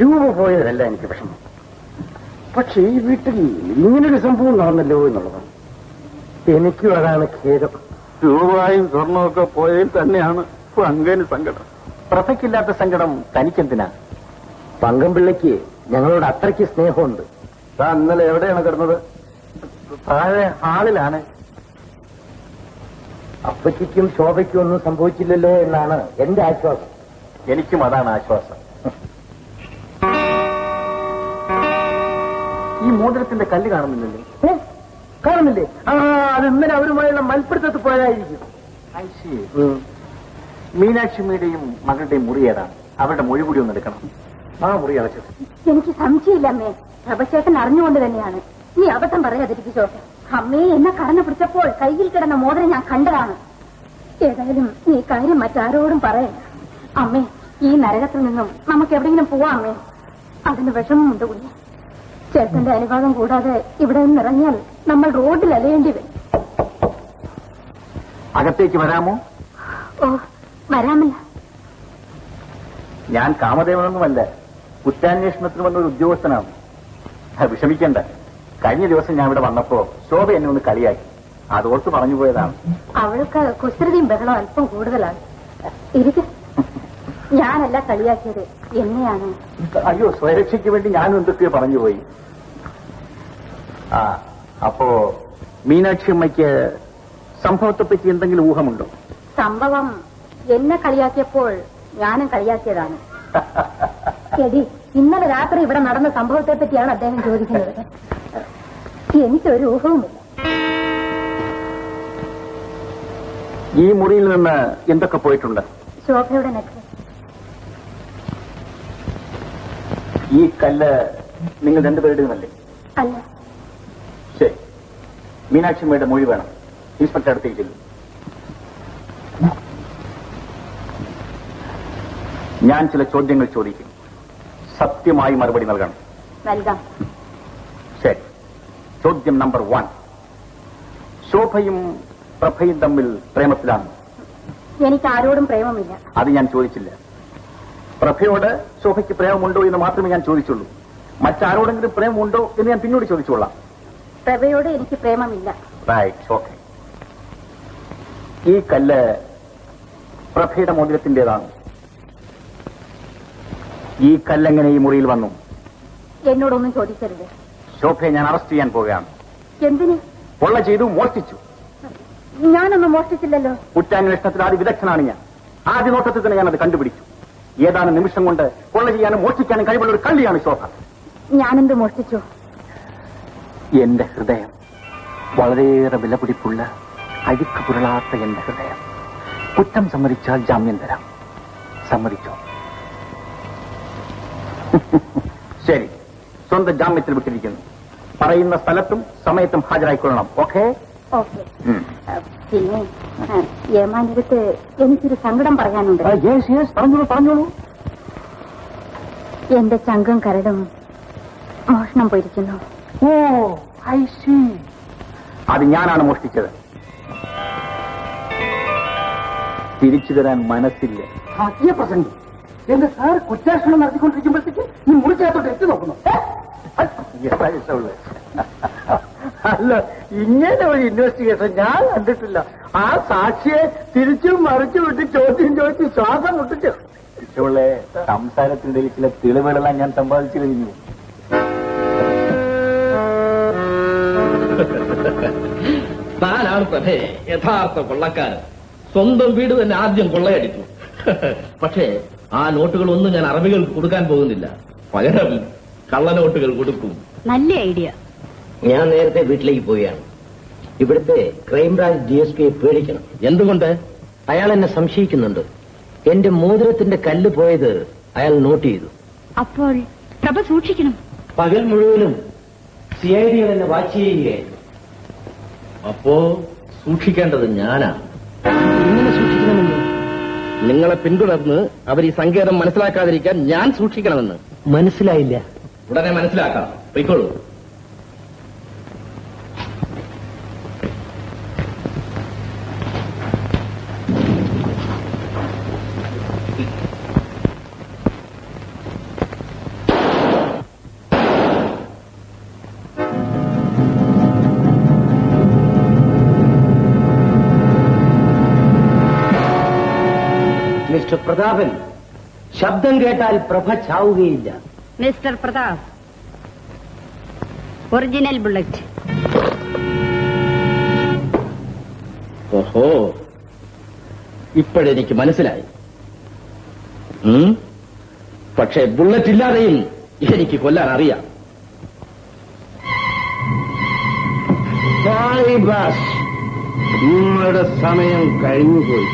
രൂപ പോയതല്ല എനിക്ക് വിഷമം. പക്ഷെ ഈ വീട്ടിൽ ഇങ്ങനൊരു സംഭവം നടന്നല്ലോ എന്നുള്ളതാണ്. എനിക്കും അതാണ് ഖേദം. രൂപയും സ്വർണമൊക്കെ പോയതിൽ തന്നെയാണ് പങ്കന് സങ്കടം. പ്രഭയ്ക്കില്ലാത്ത സങ്കടം തനിക്കെന്തിനാ? പങ്കംപിള്ളയ്ക്ക് ഞങ്ങളോട് അത്രയ്ക്ക് സ്നേഹമുണ്ട്. താൻ ഇന്നലെ എവിടെയാണ് കിടന്നത്? താഴെ ഹാളിലാണ്. അപ്പയ്ക്കും ശോഭയ്ക്കും ഒന്നും സംഭവിച്ചില്ലല്ലോ എന്നാണ് എന്റെ ആശ്വാസം. എനിക്കും അതാണ് ആശ്വാസം. ഈ മോതിരത്തിന്റെ കല്ല് കാണുന്നില്ലല്ലേ? കാണുന്നില്ലേ? അത് ഇന്നലെ അവരുമായുള്ള മൽപ്പിടുത്തത്തിൽ പോയതായിരിക്കും. മീനാക്ഷിമ്മയുടെയും മകളുടെയും മുറി ഏതാണ്? അവരുടെ മൊഴി കൂടി ഒന്ന് എടുക്കണം. ആ മുറി അടച്ചത്. എനിക്ക് സംശയമില്ല അമ്മേ. പ്രഭചേട്ടൻ അറിഞ്ഞുകൊണ്ട് തന്നെയാണ്. നീ അബദ്ധം പറയാതിരിക്കും ശോഭ. അമ്മേ എന്നെ കടന്നു പിടിച്ചപ്പോൾ കയ്യിൽ കിടന്ന മോതിരം ഞാൻ കണ്ടതാണ്. ഏതായാലും നീ കാര്യം മറ്റാരോടും പറയണ്ട. അമ്മേ, ഈ നരകത്തിൽ നിന്നും നമുക്ക് എവിടെയെങ്കിലും പോവാം അമ്മേ. അതിന് വിഷമമുണ്ട് കുഞ്ഞ്. ചേട്ടന്റെ അനുവാദം കൂടാതെ ഇവിടെ നിന്ന് ഇറങ്ങിയാൽ നമ്മൾ റോഡിൽ അലയേണ്ടി വരും. അകത്തേക്ക് വരാമോ? ഓ, വരാമല്ല. ഞാൻ കാമദേവനൊന്നുമല്ല. കുറ്റാന്വേഷണത്തിന് വന്ന ഒരു ഉദ്യോഗസ്ഥനാണ്. വിഷമിക്കണ്ട. കഴിഞ്ഞ ദിവസം ഞാൻ ഇവിടെ വന്നപ്പോ ശോഭ എന്നെ ഒന്ന് കളിയാക്കി. അതോർത്ത് പറഞ്ഞു പോയതാണ്. അവൾക്ക് കുസൃതിയും ബഹളം അല്പം കൂടുതലാണ്. ഇരിക്ക. ഞാനല്ല കളിയാക്കിയത്, എന്നെയാണ്. അയ്യോ, സ്വരക്ഷയ്ക്ക് വേണ്ടി ഞാനും എന്തൊക്കെയോ പറഞ്ഞുപോയി. അപ്പോ മീനാക്ഷി അമ്മയ്ക്ക് സംഭവത്തെപ്പറ്റി എന്തെങ്കിലും ഊഹമുണ്ടോ? സംഭവം എന്നെ കളിയാക്കിയപ്പോൾ ഞാനും കളിയാക്കിയതാണ്. ശരി, ഇന്നലെ രാത്രി ഇവിടെ നടന്ന സംഭവത്തെ പറ്റിയാണ് അദ്ദേഹം ചോദിക്കുന്നത്. എനിക്കൊരു ഊഹവുമില്ല. ഈ മുറിയിൽ നിന്ന് എന്തൊക്കെ പോയിട്ടുണ്ട്? ശോഭയുടെ നെക്ലസ്. ഈ കല്ല് നിങ്ങൾ രണ്ടുപേരുടെയുമല്ലേ? അല്ല. ശരി, മീനാക്ഷിമ്മയുടെ മൊഴി വേണം. ഇൻസ്പെക്ടർ അടുത്തേക്ക് ചെല്ലും. ഞാൻ ചില ചോദ്യങ്ങൾ ചോദിക്കും. സത്യമായി മറുപടി നൽകണം. നൽകാം. ശരി. ചോദ്യം നമ്പർ 1. ശോഭയും പ്രഭയും തമ്മിൽ പ്രേമത്തിലാണ്? എനിക്ക് ആരോടും പ്രേമമില്ല. അത് ഞാൻ ചോദിച്ചില്ല. പ്രഭയോട് ശോഭയ്ക്ക് പ്രേമമുണ്ടോ എന്ന് മാത്രമേ ഞാൻ ചോദിച്ചുള്ളൂ. മറ്റാരോടെങ്കിലും പ്രേമമുണ്ടോ എന്ന് ഞാൻ പിന്നീട് ചോദിച്ചോളാം. പ്രഭയോട് എനിക്ക് പ്രേമമില്ല. Right, okay. ഈ കല്ല് പ്രഭയുടെ മോതിരത്തിന്റേതാണ്. ഈ കല്ലെങ്ങനെ ഈ മുറിയിൽ വന്നു? എന്നോടൊന്നും ചോദിക്കരുത്. ശോഭയെ ഞാൻ അറസ്റ്റ് ചെയ്യാൻ പോവുകയാണ്. എന്തിന്? കൊള്ള ചെയ്തു, മോഷ്ടിച്ചു. ഞാനൊന്നും മോഷ്ടിച്ചില്ലല്ലോ. കുറ്റാന്വേഷണത്തിൽ ആദ്യ വിദഗ്ധനാണ് ഞാൻ. ആദ്യ നോട്ടത്തിൽ തന്നെ ഞാനത് കണ്ടുപിടിച്ചു. ഏതാനും നിമിഷം കൊണ്ട് കൊള്ള ചെയ്യാനും മോഷ്ടിക്കാനും കഴിവുള്ള ഒരു കള്ളിയാണ് ശോഭ. ഞാനെന്ത് മോഷ്ടിച്ചു? എന്റെ ഹൃദയം, വളരെയേറെ വിലപിടിപ്പുള്ള അഴുക്ക് പുരളാത്ത എന്റെ ഹൃദയം. കുറ്റം സമ്മതിച്ചാൽ ജാമ്യം തരാം. സമ്മതിച്ചോ? ശരി, സ്വന്തം ജാമ്യത്തിൽ വിട്ടിരിക്കുന്നു. പറയുന്ന സ്ഥലത്തും സമയത്തും ഹാജരായിക്കൊള്ളണം. ഓക്കെ? ഓക്കെ. പിന്നെ ഏമാനടുത്ത് എനിക്കൊരു സങ്കടം പറയാനുണ്ട്. പറഞ്ഞോളൂ. എന്റെ ചങ്കും കരടും മോഷണം പോയിരിക്കുന്നു. ഓ, ഐ സീ. അത് ഞാനാണ് മോഷ്ടിച്ചത്. തിരിച്ചു തരാൻ മനസ്സില്ല. പ്രസംഗി എന്റെ സാർ കുറ്റാന്വേഷണം നടത്തിക്കൊണ്ടിരിക്കുമ്പോഴത്തേക്ക് ഈ മുറിക്കകത്തോട്ട് എത്തി നോക്കുന്നു. അല്ല, ഇങ്ങനെ ഒരു ഇൻവെസ്റ്റിഗേഷൻ ഞാൻ കണ്ടിട്ടില്ല. ആ സാക്ഷിയെ തിരിച്ചും മറിച്ചു വിട്ട് ചോദ്യം ചോദിച്ച് ശ്വാസം മുട്ടിച്ചു. സംസാരത്തിനിടയിൽ ചില തെളിവുകളെല്ലാം ഞാൻ സമ്പാദിച്ചു കഴിഞ്ഞു. താനാണ് പ്രഭേ യഥാർത്ഥ കൊള്ളക്കാരൻ. സ്വന്തം വീട് തന്നെ ആദ്യം കൊള്ളയടിച്ചു. പക്ഷേ ആ നോട്ടുകളൊന്നും ഞാൻ അറബികൾക്ക് കൊടുക്കാൻ പോകുന്നില്ല. പകരം കള്ളനോട്ടുകൾ കൊടുക്കും. നല്ല ഐഡിയ. ഞാൻ നേരത്തെ വീട്ടിലേക്ക് പോവുകയാണ്. ഇവിടുത്തെ ക്രൈംബ്രാഞ്ച് DSPയെ പേടിക്കണം. എന്തുകൊണ്ട്? അയാൾ എന്നെ സംശയിക്കുന്നുണ്ട്. എന്റെ മോതിരത്തിന്റെ കല്ല് പോയത് അയാൾ നോട്ട് ചെയ്തു. അപ്പോൾ പ്രഭ സൂക്ഷിക്കണം. പകൽ മുഴുവനും CID എന്നെ വാച്ച് ചെയ്യുകയായിരുന്നു. അപ്പോ സൂക്ഷിക്കേണ്ടത് ഞാനാണ്. എങ്ങനെ സൂക്ഷിക്കണമെന്ന്? നിങ്ങളെ പിന്തുടർന്ന് അവർ ഈ സങ്കേതം മനസ്സിലാക്കാതിരിക്കാൻ ഞാൻ സൂക്ഷിക്കണമെന്ന്. മനസ്സിലായില്ല. ഉടനെ മനസ്സിലാക്കാം. പൊയ്ക്കോളൂ. മിസ്റ്റർ പ്രതാപൻ, ശബ്ദം കേട്ടാൽ പ്രഭ ചാവുകയില്ല. Mister Prathap, original bullet. ഓഹോ, ഇപ്പോഴെനിക്ക് മനസ്സിലായി. പക്ഷേ ബുള്ളറ്റ് ഇല്ലാതെയും എനിക്ക് കൊല്ലാൻ അറിയാം. നിങ്ങളുടെ സമയം കഴിഞ്ഞുപോയി.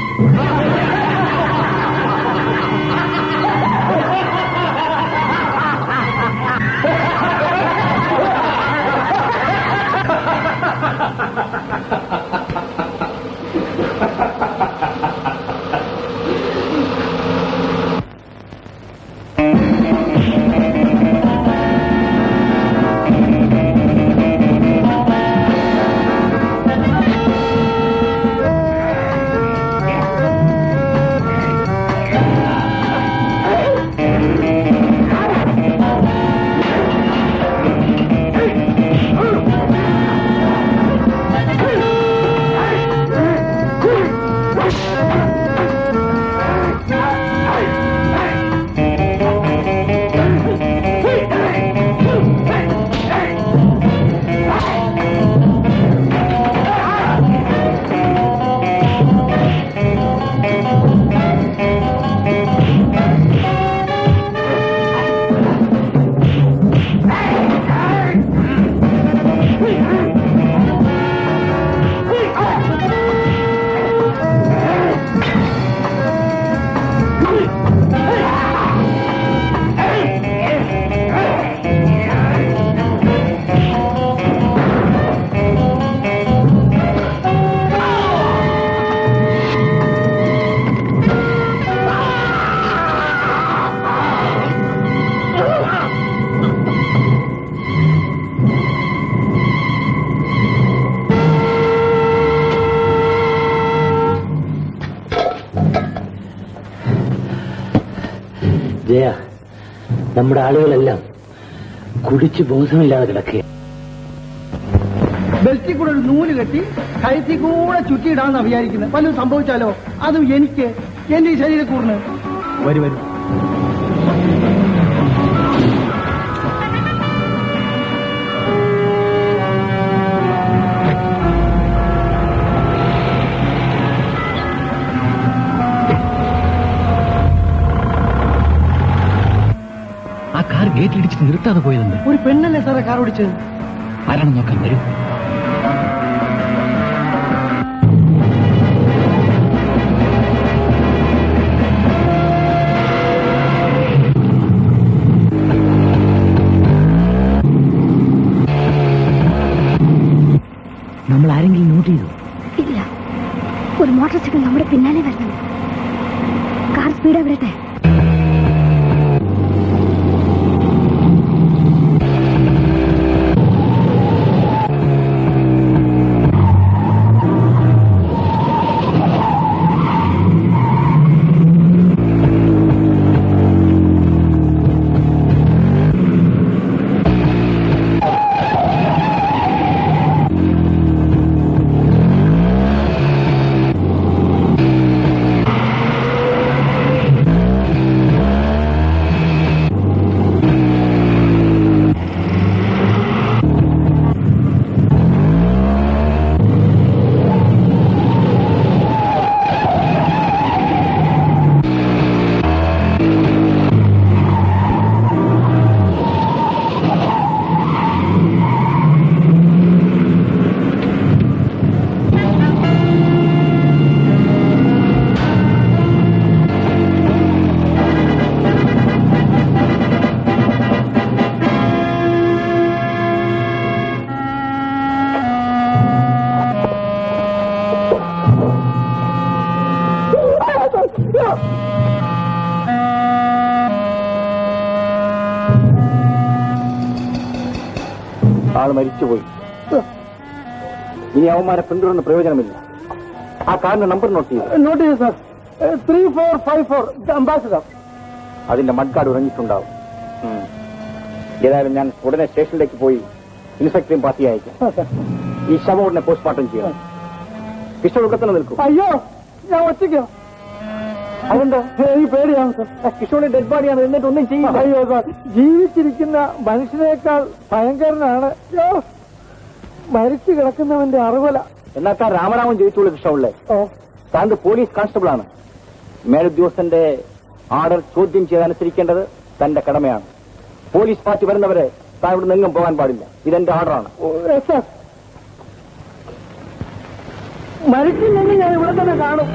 ജയ, നമ്മുടെ ആളുകളെല്ലാം കുടിച്ച് ബോധമില്ലാതെ കിടക്കുക. ബെൽറ്റിൽ കൂടെ ഒരു നൂല് കെട്ടി കഴുത്തിൽ കൂടെ ചുറ്റിയിടാന്നാ വിചാരിക്കുന്നത്. വല്ലതും സംഭവിച്ചാലോ? അതും എനിക്ക്, എന്റെ ഈ ശരീരക്കൂറിന്. വരും. ആ കാർ ഗേറ്റിലിടിച്ചിട്ട് നിർത്താതെ പോയതുണ്ട്. ഒരു പെണ്ണല്ലേ സാറേ കാർ ഓടിച്ചത്? ആരാണെന്ന് നോക്കാൻ വരും. നമ്മൾ ആരെങ്കിലും നോട്ട് ചെയ്തു? ഇല്ല. ഒരു മോട്ടോർ സൈക്കിൾ നമ്മുടെ പിന്നാലെ വരുന്നു. കാർ സ്പീഡ് വിടട്ടെ. ആള് മരിച്ചുപോയി. ഇനി അവന്മാരെ പിന്തുടർന്ന് പ്രയോജനമില്ല. ആ കാറിന്റെ നമ്പർ നോട്ട് ചെയ്തു സാർ. 3454 അംബാസിഡർ. അതിന്റെ മഡ്കാർഡ് ഉറങ്ങിയിട്ടുണ്ടാവും. ഏതായാലും ഞാൻ ഉടനെ സ്റ്റേഷനിലേക്ക് പോയി ഇൻസ്പെക്ടറേയും പാർട്ടി അയക്കാം. ഈ ശവം ഉടനെ പോസ്റ്റ്മോർട്ടം ചെയ്യണം. കിഷോർ ഇവിടെ തന്നെ നിൽക്കും. അയ്യോ, ഞാൻ ഒറ്റയ്ക്കോ? അതെന്താ എനിക്ക് പേടിയാണ് സാർ. കിഷോറിന്റെ ഡെഡ് ബോഡിയാണ്, എന്നിട്ട് ഒന്നും ചെയ്യില്ല. അയ്യോ സാർ, ജീവിച്ചിരിക്കുന്ന മനുഷ്യനേക്കാൾ ഭയങ്കരനാണ് മരിച്ചു കിടക്കുന്നവന്റെ അറുകൊല. എന്നാ താൻ രാമരാമൻ ജയിച്ചോളൂ കൃഷ്ണപിള്ളേ. താൻ പോലീസ് കോൺസ്റ്റബിൾ ആണ്. മേലുദ്യോഗസ്ഥന്റെ ആർഡർ ചോദ്യം ചെയ്യാനനുസരിക്കേണ്ടത് തന്റെ കടമയാണ്. പോലീസ് പാർട്ടി വരുന്നവരെ താൻ ഇവിടെ നിന്നും പോകാൻ പാടില്ല. ഇതെന്റെ ഓർഡറാണ്. സാർ, മരിച്ചില്ലെങ്കിൽ ഞാൻ ഇവിടെ തന്നെ കാണും.